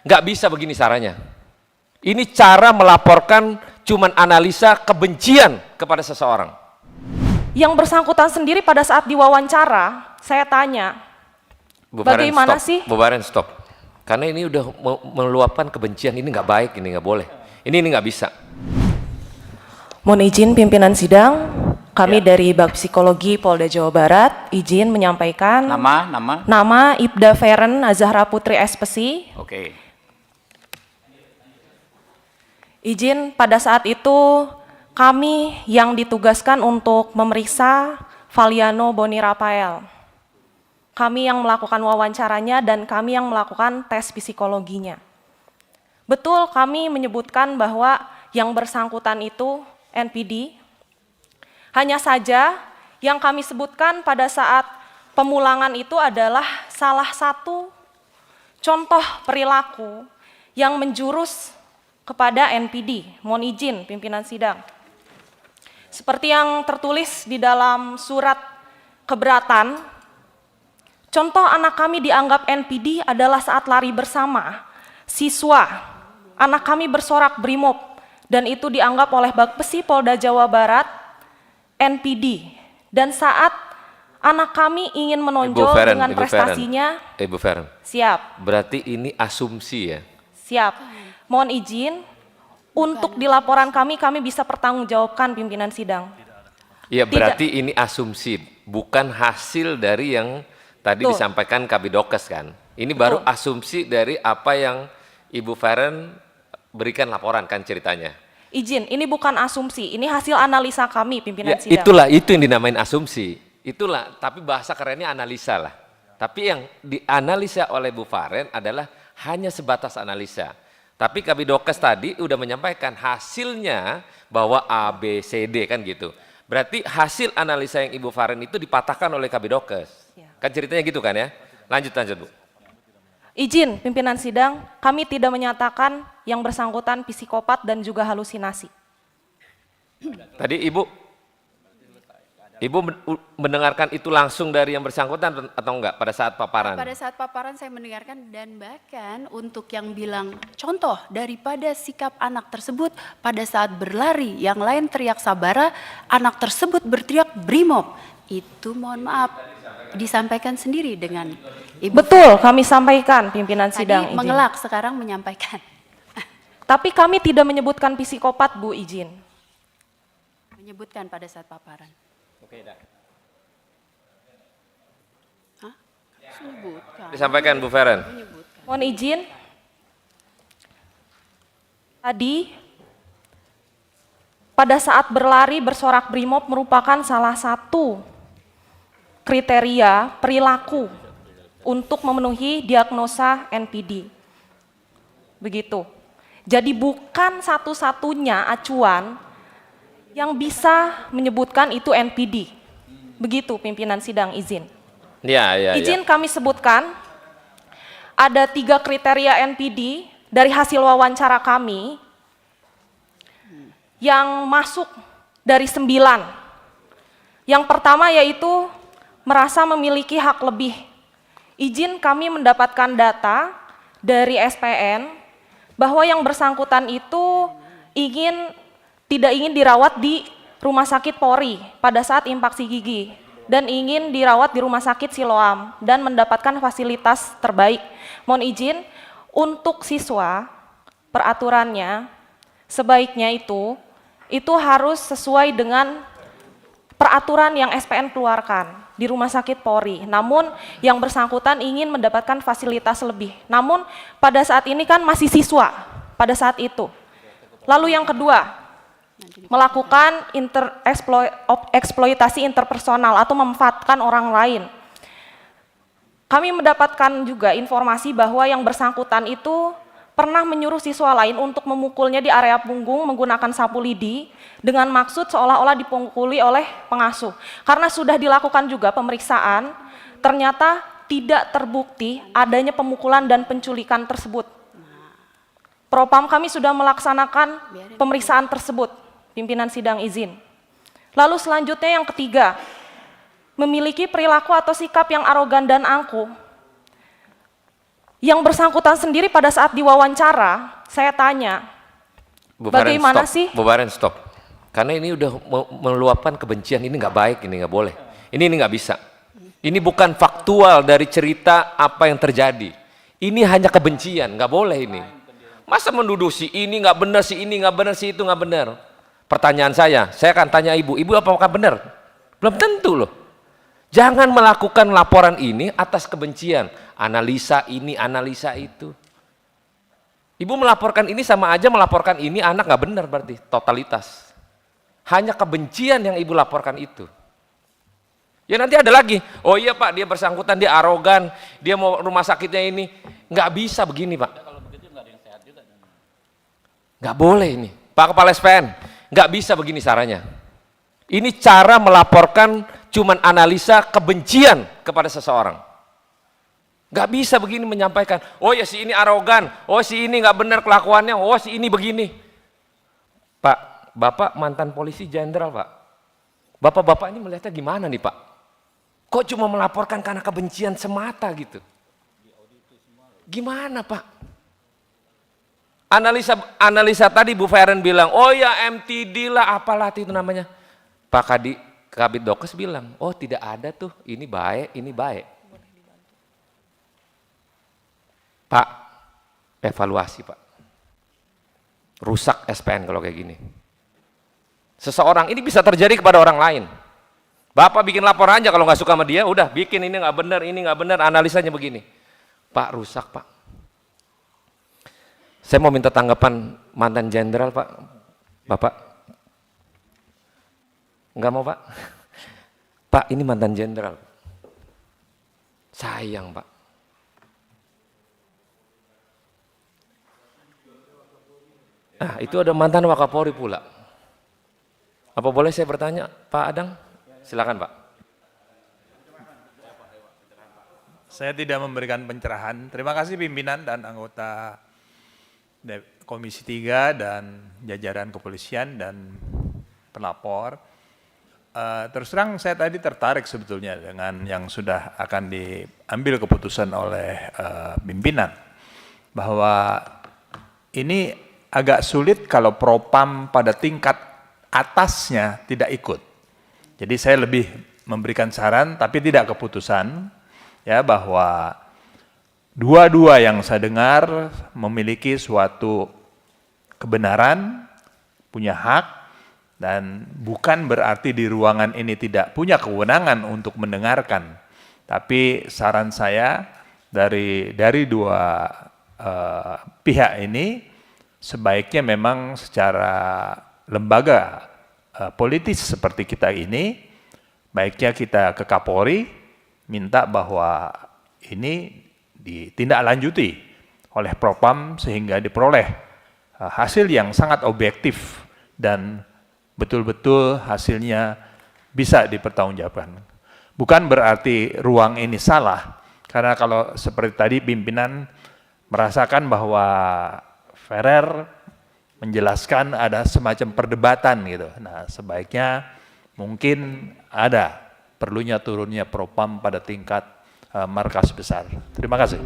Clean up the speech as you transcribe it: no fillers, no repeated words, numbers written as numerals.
Nggak bisa begini caranya. Ini cara melaporkan cuman analisa kebencian kepada seseorang. Yang bersangkutan sendiri pada saat diwawancara, saya tanya, Bu Faren, bagaimana stop. sih? Bu Faren, stop. Karena ini udah meluapkan kebencian, ini nggak baik, ini nggak boleh. Ini nggak bisa. Mohon izin pimpinan sidang, kami dari Bak Psikologi Polda Jawa Barat, izin menyampaikan nama Ibda Feren Azahra Putri Espesi. Oke. Izin pada saat itu kami yang ditugaskan untuk memeriksa Valiano Boni Rafael. Kami yang melakukan wawancaranya dan kami yang melakukan tes psikologinya. Betul kami menyebutkan bahwa yang bersangkutan itu NPD. Hanya saja yang kami sebutkan pada saat pemulangan itu adalah salah satu contoh perilaku yang menjurus kepada NPD. Mohon izin pimpinan sidang. Seperti yang tertulis di dalam surat keberatan, contoh anak kami dianggap NPD adalah saat lari bersama siswa. Anak kami bersorak brimob dan itu dianggap oleh Bakpesi Polda Jawa Barat NPD. Dan saat anak kami ingin menonjol dengan prestasinya, Ibu Feren, siap. Berarti ini asumsi ya? Siap. Mohon izin, untuk di laporan kami bisa pertanggungjawabkan pimpinan sidang. Iya, berarti ini asumsi, bukan hasil dari yang tadi disampaikan Kabidokes kan? Ini baru asumsi dari apa yang Ibu Feren berikan laporan kan ceritanya? Izin, ini bukan asumsi, ini hasil analisa kami pimpinan Ya, sidang. itulah, itu yang dinamain asumsi. Itulah, tapi bahasa kerennya analisa lah. Tapi yang dianalisa oleh Bu Faren adalah hanya sebatas analisa. Tapi Kabidokes tadi udah menyampaikan hasilnya bahwa A, B, C, D kan gitu. Berarti hasil analisa yang Ibu Faren itu dipatahkan oleh Kabidokes. Ya. Kan ceritanya gitu kan ya? Lanjut Bu. Izin pimpinan sidang, kami tidak menyatakan yang bersangkutan psikopat dan juga halusinasi. Tadi Ibu mendengarkan itu langsung dari yang bersangkutan atau enggak pada saat paparan? Pada saat paparan saya mendengarkan dan bahkan untuk yang bilang contoh daripada sikap anak tersebut pada saat berlari yang lain teriak sabara, anak tersebut berteriak brimob. Itu mohon maaf disampaikan sendiri dengan Ibu. Betul, kami sampaikan pimpinan sidang. Tadi mengelak, sekarang menyampaikan. Tapi kami tidak menyebutkan psikopat, Bu, izin. Menyebutkan pada saat paparan. Oke, dah. Hah? Sebutkan. Disampaikan Bu Feren. Menyebutkan. Mohon izin. Tadi pada saat berlari bersorak brimob merupakan salah satu kriteria perilaku untuk memenuhi diagnosa NPD. Begitu. Jadi bukan satu-satunya acuan yang bisa menyebutkan itu NPD. Begitu pimpinan sidang, izin. Ya. Izin kami sebutkan, ada 3 kriteria NPD dari hasil wawancara kami yang masuk dari 9. Yang pertama yaitu merasa memiliki hak lebih. Izin kami mendapatkan data dari SPN bahwa yang bersangkutan itu tidak ingin dirawat di Rumah Sakit Polri pada saat infaksi gigi dan ingin dirawat di Rumah Sakit Siloam dan mendapatkan fasilitas terbaik. Mohon izin, untuk siswa peraturannya sebaiknya itu harus sesuai dengan peraturan yang SPN keluarkan di Rumah Sakit Polri. Namun yang bersangkutan ingin mendapatkan fasilitas lebih. Namun pada saat ini kan masih siswa pada saat itu. Lalu yang kedua, melakukan eksploitasi interpersonal atau memanfaatkan orang lain. Kami mendapatkan juga informasi bahwa yang bersangkutan itu pernah menyuruh siswa lain untuk memukulnya di area punggung menggunakan sapu lidi dengan maksud seolah-olah dipukuli oleh pengasuh. Karena sudah dilakukan juga pemeriksaan, ternyata tidak terbukti adanya pemukulan dan penculikan tersebut. Propam kami sudah melaksanakan pemeriksaan tersebut, pimpinan sidang izin. Lalu selanjutnya yang ketiga, memiliki perilaku atau sikap yang arogan dan angkuh. Yang bersangkutan sendiri pada saat diwawancara, saya tanya, Bu Faren, bagaimana stop. sih? Bu Faren, stop. Karena ini udah meluapkan kebencian, ini nggak baik, ini nggak boleh. Ini nggak bisa. Ini bukan faktual dari cerita apa yang terjadi. Ini hanya kebencian, nggak boleh ini. Masa menuduh si ini nggak benar, si ini nggak benar, si itu nggak benar. Pertanyaan saya akan tanya ibu apakah benar? Belum tentu loh. Jangan melakukan laporan ini atas kebencian. Analisa ini, analisa itu. Ibu melaporkan ini sama aja melaporkan ini anak nggak benar berarti, totalitas. Hanya kebencian yang ibu laporkan itu. Ya nanti ada lagi, oh iya Pak, dia bersangkutan, dia arogan, dia mau rumah sakitnya ini. Nggak bisa begini Pak. Nggak boleh ini. Pak Kepala SPN, nggak bisa begini caranya. Ini cara melaporkan cuman analisa kebencian kepada seseorang. Nggak bisa begini menyampaikan, oh ya si ini arogan, oh si ini nggak benar kelakuannya, oh si ini begini. Pak, Bapak mantan polisi jenderal Pak. Bapak-bapak ini melihatnya gimana nih Pak? Kok cuma melaporkan karena kebencian semata gitu? Gimana Pak? Analisa tadi Bu Feren bilang, oh ya MTD lah apalah itu namanya. Pak Kabid Dokes bilang, oh tidak ada tuh, ini baik, ini baik. Pak, evaluasi Pak. Rusak SPN kalau kayak gini. Seseorang ini bisa terjadi kepada orang lain. Bapak bikin laporan aja kalau nggak suka sama dia, udah bikin ini nggak benar, analisanya begini. Pak, rusak Pak. Saya mau minta tanggapan mantan jenderal Pak. Bapak. Nggak mau Pak? Pak, ini mantan jenderal. Sayang Pak. Nah, itu ada mantan Wakapolri pula. Apa boleh saya bertanya, Pak Adang? Silakan Pak. Saya tidak memberikan pencerahan. Terima kasih pimpinan dan anggota Komisi 3 dan jajaran kepolisian dan pelapor. Terus terang saya tadi tertarik sebetulnya dengan yang sudah akan diambil keputusan oleh pimpinan. Bahwa ini agak sulit kalau propam pada tingkat atasnya tidak ikut. Jadi saya lebih memberikan saran tapi tidak keputusan ya bahwa dua-dua yang saya dengar memiliki suatu kebenaran, punya hak, dan bukan berarti di ruangan ini tidak punya kewenangan untuk mendengarkan. Tapi saran saya dari dua pihak ini sebaiknya memang secara lembaga politis seperti kita ini, baiknya kita ke Kapolri minta bahwa ini ditindaklanjuti oleh Propam sehingga diperoleh hasil yang sangat objektif dan betul-betul hasilnya bisa dipertanggungjawabkan. Bukan berarti ruang ini salah, karena kalau seperti tadi pimpinan merasakan bahwa Ferrer menjelaskan ada semacam perdebatan gitu. Nah, sebaiknya mungkin ada perlunya turunnya Propam pada tingkat markas besar. Terima kasih.